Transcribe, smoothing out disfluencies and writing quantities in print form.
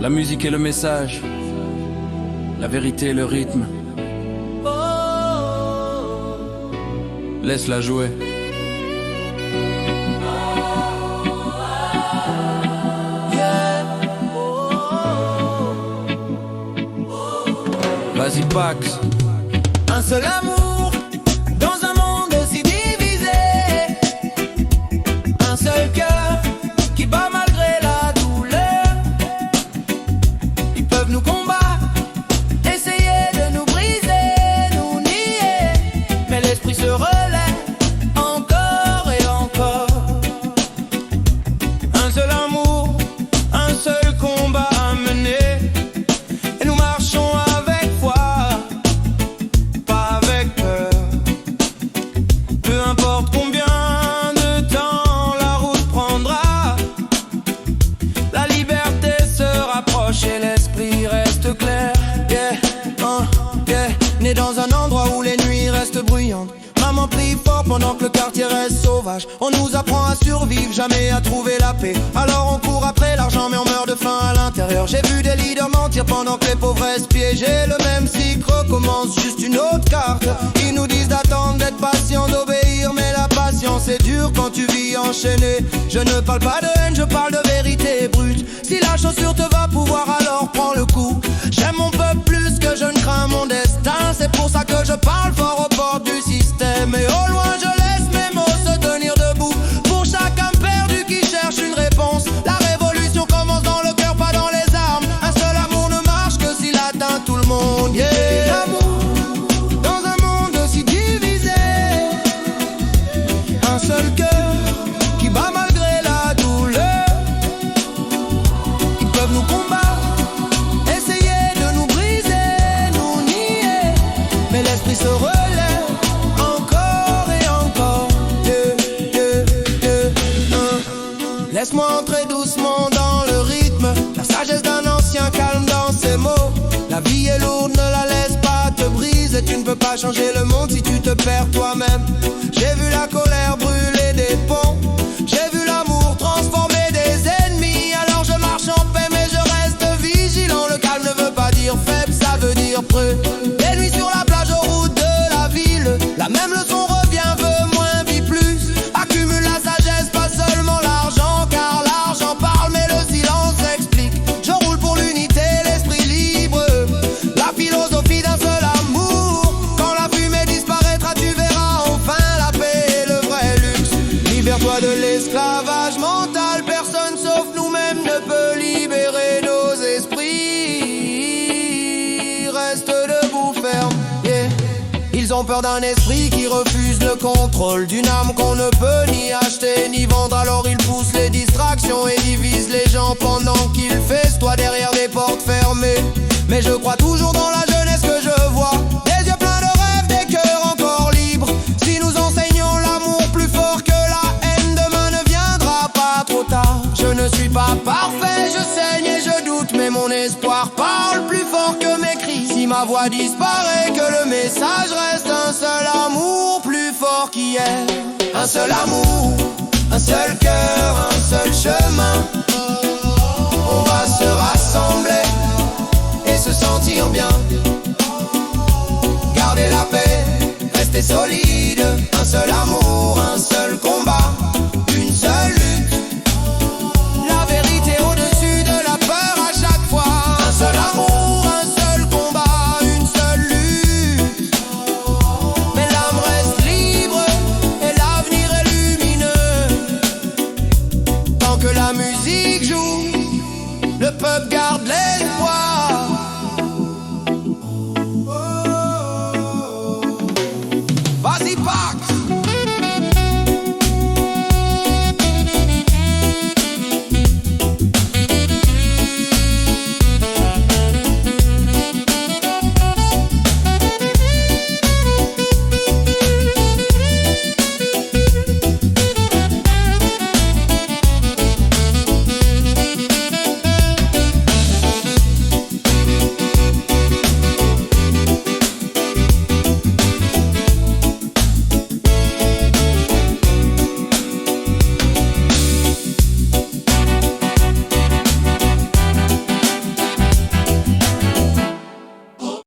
La musique et le message, la vérité et le rythme. Laisse-la jouer. Vas-y Pax. Un seul amour dans un monde si divisé. Un seul cœur qui bat malgré la douleur. Ils peuvent nous combattre, essayer de nous briser, nous nier, mais l'esprit se relève encore et encore. Un seul amour, un seul combat à mener, et nous marchons avec foi, pas avec peur. Peu importe combien de temps la route prendra, la liberté se rapproche et l'esprit reste clair. Yeah. Né dans un endroit où les nuits restent bruyantes, maman prie fort pendant que le quartier reste sauvage. On nous apprend à survivre, jamais à trouver la paix. Alors on court après l'argent mais on meurt de faim à l'intérieur. J'ai vu des leaders mentir pendant que les pauvres restent piégés. Le même cycle recommence, juste une autre carte. Ils nous disent d'attendre, d'être patient, d'obéir, mais la patience c'est dur quand tu vis enchaîné. Je ne parle pas de haine, je parle de vérité brute. Si la chaussure te va pouvoir, alors prends le coup. J'aime mon peuple plus que je ne crains mon destin. C'est pour ça que je parle fort aux portes du système. Et au loin je laisse mes mots se tenir debout. Pour chacun perdu qui cherche une réponse. La révolution commence dans le cœur, pas dans les armes. Un seul amour ne marche que s'il atteint tout le monde. Yeah. L'amour dans un monde si divisé. Un seul cœur qui bat malgré la douleur. Ils peuvent nous combattre, essayer de nous briser, nous nier, mais l'esprit se relève encore et encore. Laisse-moi entrer doucement dans le rythme, la sagesse d'un ancien calme dans ses mots. La vie est lourde, ne la laisse pas te briser. Tu ne peux pas changer le monde si tu te perds toi-même. J'ai vu la colère brûler des ponts, j'ai vu l'amour transformer des ennemis. Alors je marche en paix mais je reste vigilant. Le calme ne veut pas dire faible, ça veut dire prêt. Des nuits sur la plage aux routes de la ville, la même leçon revient, veut moins, vit plus. Accumule la sagesse, pas seulement l'argent, car l'argent parle mais le silence explique. Je roule pour l'unité, l'esprit libre, la philosophie d'un seul amour. Quand la fumée disparaîtra, tu verras enfin la paix et le vrai luxe. Libère-toi de l'esclavage mental, personne sauf nous-mêmes ne peut libérer nos esprits. Reste debout, ferme, yeah. Ils ont peur d'un esprit qui refuse le contrôle, d'une âme qu'on ne peut ni acheter ni vendre. Alors ils poussent les distractions et divisent les gens pendant qu'ils festoient derrière des portes fermées. Mais je crois toujours dans la jeunesse que je vois, des yeux pleins de rêves, des cœurs encore libres. Si nous enseignons l'amour plus fort que la haine, demain ne viendra pas trop tard. Je ne suis pas parfait, je saigne et je doute, mais mon espoir parle plus fort que mes cris. Si ma voix disparaît, que le message reste un seul amour plus fort qu'hier. Un seul amour, un seul cœur, un seul chemin. On va se rassembler et se sentir bien. Garder la paix, rester solide. Un seul amour, un seul combat, une seule lutte. La vérité au-dessus de la peur à chaque fois. Un seul amour, un seul combat, une seule lutte. Mais l'âme reste libre et l'avenir est lumineux. Tant que la musique joue, le peuple garde l'espoir.